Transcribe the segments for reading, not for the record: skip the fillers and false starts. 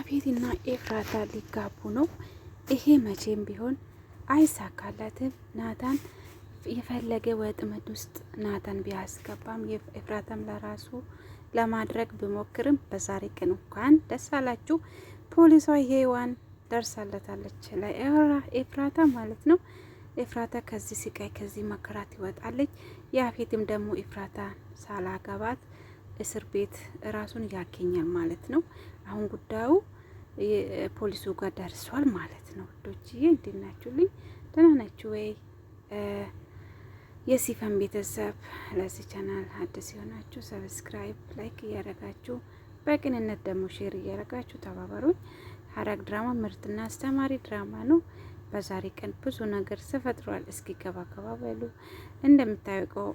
ያፌትና ኤፍራታ ሊጋቡ ነው። ይሄ መቼም ቢሆን አይሳካላትም። ናታን የፈለገ ወጥመድ ውስጥ ናታን ቢያስገባም ኤፍራታም ለራሱ ለማድረግ ቢሞክርም በዛሬ ቀን እንኳን ደስ አላችሁ። ፖሊሷ ሄዋን ደርሳለታለች ለኤፍራታ ማለት ነው። ኤፍራታ ከዚህ ስቃይ ከዚህ መከራት ይወጣለች። ያፌትም ደግሞ ኤፍራታ ሳላገባት እስር ቤት ራሱን ያገኛል ማለት ነው። አሁን ጉዳዩ ፖሊሱ ጋር ደርሷል ማለት ነው። ዶችዬ እንዴት ናችሁልኝ? ደህና ናችሁ ወይ? የሲፈን ቤተሰብ ለዚህ ቻናል አዲስ የሆናችሁ ሰብስክራይብ፣ ላይክ እያደረጋችሁ በቅንነት ደግሞ ሼር እያደረጋችሁ ተባበሩኝ። ሐረግ ድራማ ምርጥና አስተማሪ ድራማ ነው። በዛሬ ቀን ብዙ ነገር ተፈጥሯል። እስኪ ገባ ገባ በሉ። እንደምታውቀው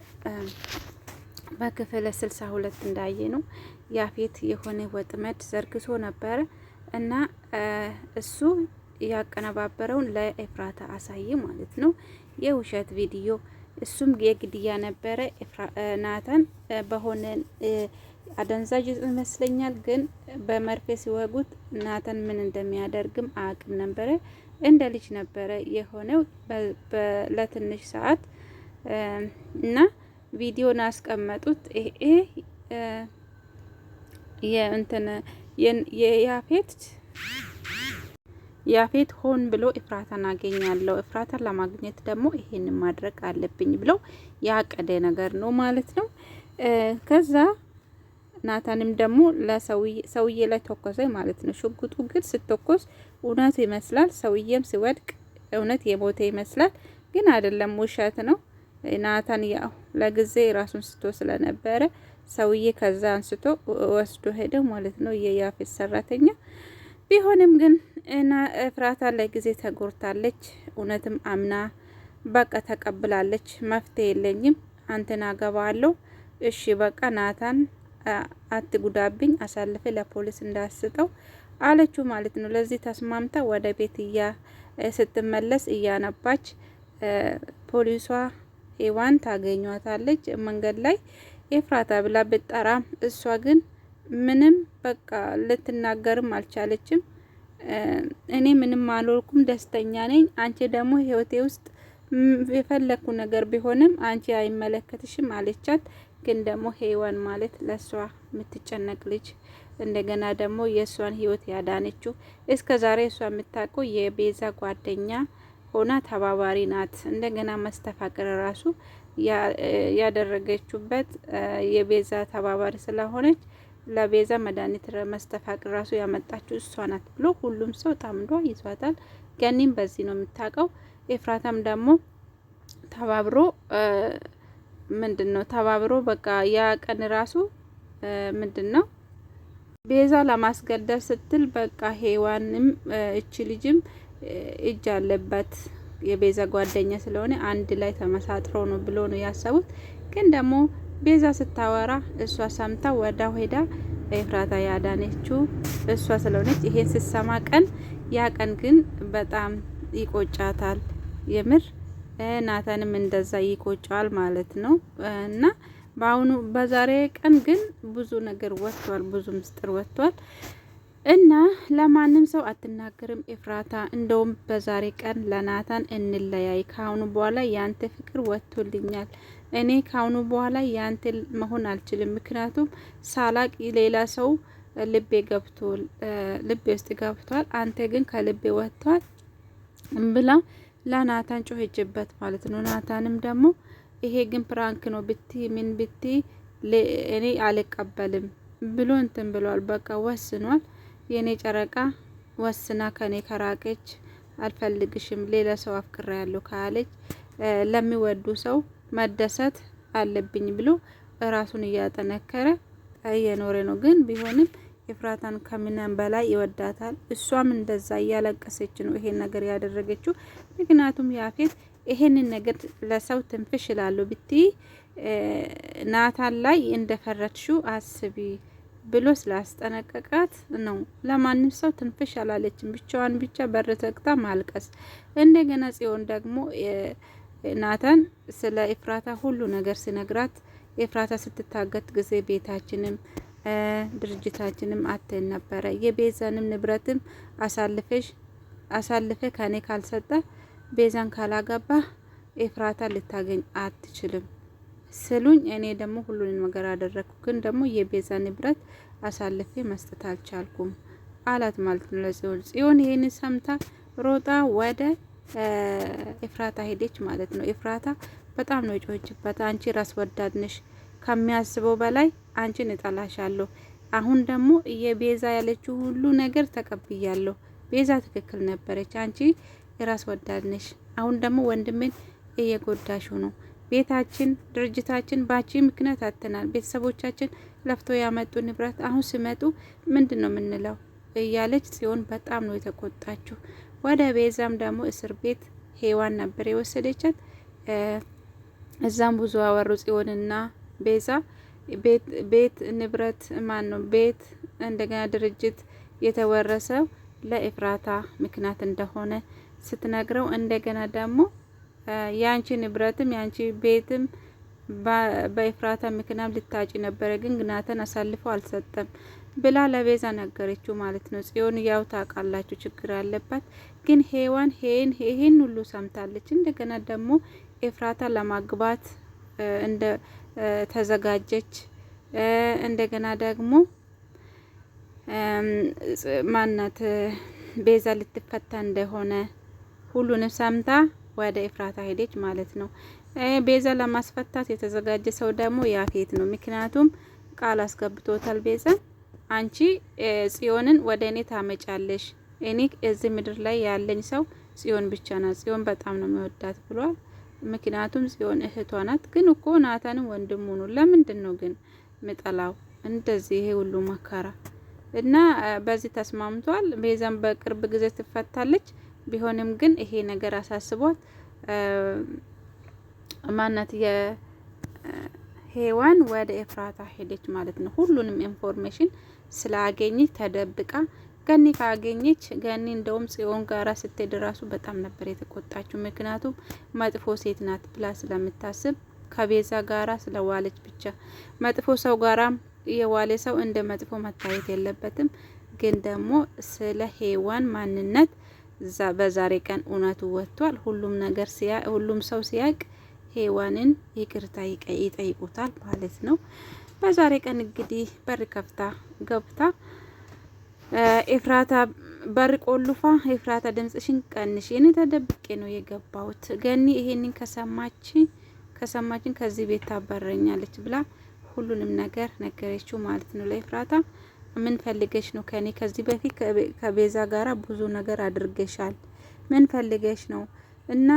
በክፍል 62 እንዳየ ነው ያፌት የሆነ ወጥመድ ዘርግቶ ነበረ እና እሱ ያቀነባበረውን ለኤፍራታ አሳየ ማለት ነው። የውሸት ቪዲዮ እሱም የግድያ ነበረ። ናታን በሆነ አደንዛዥ ይመስለኛል፣ ግን በመርፌ ሲወጉት ናታን ምን እንደሚያደርግም አቅም ነበረ። እንደ ልጅ ነበረ የሆነው ለትንሽ ሰዓት እና ቪዲዮን አስቀመጡት። ይሄ ያፌት ሆን ብሎ ኤፍራታን አገኛለሁ፣ ኤፍራታን ለማግኘት ደግሞ ይሄን ማድረግ አለብኝ ብሎ ያቀደ ነገር ነው ማለት ነው። ከዛ ናታንም ደግሞ ለሰውዬ ላይ ተኮሰ ማለት ነው። ሽጉጡ ግን ስትተኮስ እውነት ይመስላል፣ ሰውዬም ሲወድቅ እውነት የሞተ ይመስላል፣ ግን አይደለም፣ ውሸት ነው። ናታን ያው ለጊዜ ራሱን ስቶ ስለነበረ ሰውዬ ከዛ አንስቶ ወስዶ ሄደ ማለት ነው፣ የያፌት ሰራተኛ ቢሆንም ግን እና ኤፍራታ ለጊዜ ተጎርታለች። እውነትም አምና በቃ ተቀብላለች። መፍትሄ የለኝም፣ አንተን አገባለሁ፣ እሺ በቃ ናታን አትጉዳብኝ፣ አሳልፈ ለፖሊስ እንዳስጠው አለችው ማለት ነው። ለዚህ ተስማምታ ወደ ቤት ስትመለስ እያነባች ፖሊሷ ሄዋን ታገኟታለች መንገድ ላይ ኤፍራታ ብላ ብትጠራም እሷ ግን ምንም በቃ ልትናገርም አልቻለችም። እኔ ምንም አልወልኩም፣ ደስተኛ ነኝ። አንቺ ደግሞ ህይወቴ ውስጥ የፈለኩ ነገር ቢሆንም አንቺ አይመለከትሽም አለቻት። ግን ደግሞ ሄዋን ማለት ለሷ የምትጨነቅ ልጅ እንደገና ደግሞ የሷን ህይወት ያዳነችው እስከ ዛሬ እሷ የምታውቀው የቤዛ ጓደኛ ሆና ተባባሪ ናት። እንደገና መስተፋቅር ራሱ ያደረገችበት የቤዛ ተባባሪ ስለሆነች ለቤዛ መድኃኒት መስተፋቅር ራሱ ያመጣችው እሷ ናት ብሎ ሁሉም ሰው ጠምዶ ይዟታል። ገኒም በዚህ ነው የምታውቀው። ኤፍራታም ደግሞ ተባብሮ በቃ ያ ቀን ራሱ ምንድነው ቤዛ ለማስገደል ስትል በቃ ሄዋንም እቺ ልጅም እጅ አለበት የቤዛ ጓደኛ ስለሆነ አንድ ላይ ተመሳጥሮ ነው ብሎ ነው ያሰቡት። ግን ደግሞ ቤዛ ስታወራ እሷ ሰምታ ወዳው ሄዳ ኤፍራታ ያዳነችው እሷ ስለሆነች ይሄን ስትሰማ ያ ቀን ግን በጣም ይቆጫታል። የምር ናታንም እንደዛ ይቆጫል ማለት ነው። እና በዛሬ ቀን ግን ብዙ ነገር ወጥቷል፣ ብዙ ምስጢር ወጥቷል። እና ለማንም ሰው አትናገርም ኤፍራታ። እንደውም በዛሬ ቀን ለናታን እንለያይ፣ ካሁኑ በኋላ ያንተ ፍቅር ወጥቶልኛል። እኔ ካሁኑ በኋላ ያንተ መሆን አልችልም፣ ምክንያቱም ሳላቅ ሌላ ሰው ልቤ ውስጥ ገብቷል፣ አንተ ግን ከልቤ ወጥቷል ብላ ለናታን ጮኸችበት ማለት ነው። ናታንም ደግሞ ይሄ ግን ፕራንክ ነው ብቲ ምን ብቲ እኔ አልቀበልም ብሎ እንትን ብሏል። በቃ ወስኗል። የኔ ጨረቃ ወስና ከኔ ከራቀች አልፈልግሽም፣ ሌላ ሰው አፍቅራ ያለው ካለች ለሚወዱ ሰው መደሰት አለብኝ ብሎ ራሱን እያጠነከረ እየኖረ ነው። ግን ቢሆንም ኤፍራታን ከምንም በላይ ይወዳታል። እሷም እንደዛ እያለቀሰች ነው ይሄን ነገር ያደረገችው። ምክንያቱም ያፌት ይሄንን ነገር ለሰው ትንፍሽ ይላሉ ብቲ ናታን ላይ እንደፈረድሽው አስቢ ብሎ ስላስጠነቀቃት ነው። ለማንም ሰው ትንፍሽ አላለችም። ብቻዋን ብቻ በር ዘግታ ማልቀስ። እንደገና ጽዮን ደግሞ ናታን ስለ ኤፍራታ ሁሉ ነገር ሲነግራት ኤፍራታ ስትታገት ጊዜ ቤታችንም ድርጅታችንም አተን ነበረ። የቤዛንም ንብረትም አሳልፈ ከኔ ካልሰጠ ቤዛን ካላገባ ኤፍራታ ልታገኝ አትችልም ስሉኝ፣ እኔ ደግሞ ሁሉንም ነገር አደረኩ። ግን ደግሞ የቤዛ ንብረት አሳልፌ መስጠት አልቻልኩም አላት ማለት ነው ለጽዮን። ጽዮን ይሄን ሰምታ ሮጣ ወደ ኤፍራታ ሄደች ማለት ነው። ኤፍራታ በጣም ነው የጮኸችበት። አንቺ ራስ ወዳድ ነሽ፣ ከሚያስበው በላይ አንቺን እጠላሻለሁ። አሁን ደግሞ የቤዛ ያለችው ሁሉ ነገር ተቀብያለሁ። ቤዛ ትክክል ነበረች። አንቺ የራስ ወዳድ ነሽ። አሁን ደግሞ ወንድሜን እየጎዳሹ ነው። ቤታችን፣ ድርጅታችን ባቺ ምክንያት አጥተናል። ቤተሰቦቻችን ለፍቶ ያመጡ ንብረት አሁን ሲመጡ ምንድን ነው የምንለው እያለች ጽዮን በጣም ነው የተቆጣችው። ወደ ቤዛም ደግሞ እስር ቤት ሄዋን ነበር የወሰደቻት። እዛም ብዙ አወሩ ጽዮንና ቤዛ። ቤት ንብረት ማን ነው ቤት እንደገና ድርጅት የተወረሰው ለኤፍራታ ምክንያት እንደሆነ ስትነግረው፣ እንደገና ደግሞ ያንቺ ንብረትም ያንቺ ቤትም በኤፍራታ ምክንያት ልታጭ ነበረ፣ ግን ግናተን አሳልፎ አልሰጠም ብላ ለቤዛ ነገረችው ማለት ነው። ጽዮን ያው ታውቃላችሁ ችግር ያለባት፣ ግን ሄዋን ይሄን ሁሉ ሰምታለች። እንደገና ደግሞ ኤፍራታ ለማግባት እንደ ተዘጋጀች፣ እንደገና ደግሞ ማናት ቤዛ ልትፈታ እንደሆነ ሁሉንም ሰምታ ወደ ኤፍራታ ሄደች ማለት ነው። ቤዛ ለማስፈታት የተዘጋጀ ሰው ደግሞ ያፌት ነው። ምክንያቱም ቃል አስገብቶታል ቤዛ፣ አንቺ ጽዮንን ወደ እኔ ታመጫለሽ፣ እኔ እዚህ ምድር ላይ ያለኝ ሰው ጽዮን ብቻ ናት፣ ጽዮን በጣም ነው የሚወዳት ብሏል። ምክንያቱም ጽዮን እህቷ ናት። ግን እኮ ናታንም ወንድሙ ነው። ለምንድን ነው ግን ምጠላው እንደዚህ ይሄ ሁሉ መከራ? እና በዚህ ተስማምቷል። ቤዛም በቅርብ ጊዜ ትፈታለች። ቢሆንም ግን ይሄ ነገር አሳስቧት ማናት የሄዋን ወደ ኤፍራታ ሄደች ማለት ነው። ሁሉንም ኢንፎርሜሽን ስላገኘች ተደብቃ ገኒ ካገኘች ገኒ እንደውም ጽዮን ጋራ ስትሄድ ራሱ በጣም ነበር የተቆጣችው። ምክንያቱም መጥፎ ሴት ናት ብላ ስለምታስብ ከቤዛ ጋራ ስለዋለች ብቻ። መጥፎ ሰው ጋራም የዋለ ሰው እንደ መጥፎ መታየት የለበትም። ግን ደግሞ ስለ ሄዋን ማንነት በዛሬ ቀን እውነቱ ወጥቷል። ሁሉም ሰው ሲያቅ ሄዋንን ይቅርታ ይጠይቁታል ማለት ነው። በዛሬ ቀን እንግዲህ በር ከፍታ ገብታ ኤፍራታ በር ቆልፋ ኤፍራታ ድምጽሽን ቀንሽ፣ እኔ ተደብቄ ነው የገባሁት፣ ገኒ ይሄንን ከሰማችን ከዚህ ቤት ታባረኛለች ብላ ሁሉንም ነገር ነገረችው ማለት ነው ለኤፍራታ። ምን ፈልገሽ ነው ከኔ? ከዚህ በፊት ከቤዛ ጋራ ብዙ ነገር አድርገሻል። ምን ፈልገሽ ነው? እና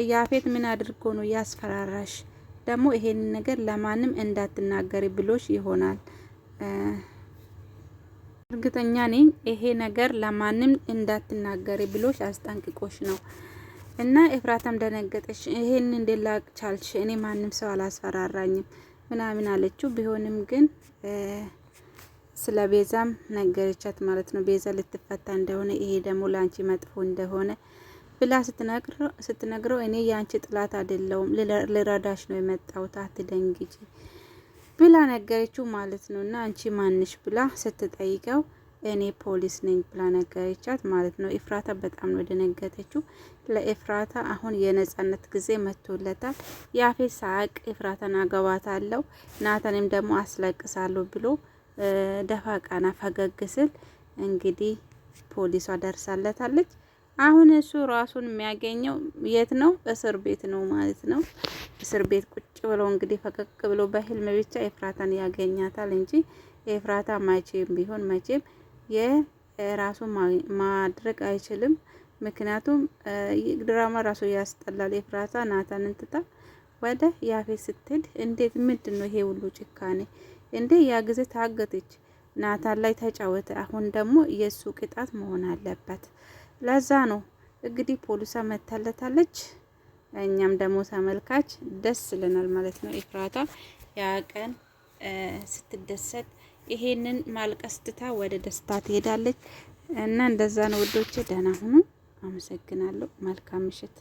ያፌት ምን አድርጎ ነው ያስፈራራሽ? ደግሞ ይሄንን ነገር ለማንም እንዳትናገሪ ብሎሽ ይሆናል። እርግጠኛ ነኝ ይሄ ነገር ለማንም እንዳትናገሪ ብሎሽ አስጠንቅቆሽ ነው። እና ኤፍራታም ደነገጠች። ይሄን እንደላቅ ቻልሽ? እኔ ማንም ሰው አላስፈራራኝም ምናምን አለችው። ቢሆንም ግን ስለ ቤዛም ነገረቻት ማለት ነው። ቤዛ ልትፈታ እንደሆነ ይሄ ደግሞ ላንቺ መጥፎ እንደሆነ ብላ ስትነግረው እኔ ያንቺ ጥላት አይደለሁም ልረዳሽ ነው የመጣሁት አትደንግጪ ብላ ነገረችው ማለት ነው። እና አንቺ ማንሽ ብላ ስትጠይቀው እኔ ፖሊስ ነኝ ብላ ነገረቻት ማለት ነው። ኤፍራታ በጣም ነው ደነገጠችው። ለኤፍራታ አሁን የነጻነት ጊዜ መጥቶለታል። ያፌት ሳቅ ኤፍራታን አገባታለሁ ናታንም ደግሞ አስለቅሳለሁ ብሎ ደፋ ቀና ፈገግ ስል እንግዲህ ፖሊሷ ደርሳለታለች። አሁን እሱ ራሱን የሚያገኘው የት ነው? እስር ቤት ነው ማለት ነው። እስር ቤት ቁጭ ብለው እንግዲህ ፈገግ ብሎ በህልም ብቻ ኤፍራታን ያገኛታል እንጂ ኤፍራታ መቼም ቢሆን መቼም የራሱን ማድረግ አይችልም። ምክንያቱም ድራማ ራሱ ያስጠላል። ኤፍራታ ናታንን ትታ ወደ ያፌት ስትሄድ እንዴት ምንድን ነው ይሄ ሁሉ ጭካኔ? እንዴ ያ ጊዜ ታገተች፣ ናታን ላይ ተጫወተ። አሁን ደግሞ የሱ ቅጣት መሆን አለበት። ለዛ ነው እንግዲህ ፖሊሷ መታለታለች። እኛም ደግሞ ተመልካች ደስ ይለናል ማለት ነው። ኤፍራታ ያ ቀን ስትደሰት ይሄንን ማልቀስ ትታ ወደ ደስታ ትሄዳለች እና እንደዛ ነው ውዶቼ። ደህና ሁኑ። አመሰግናለሁ። መልካም ምሽት።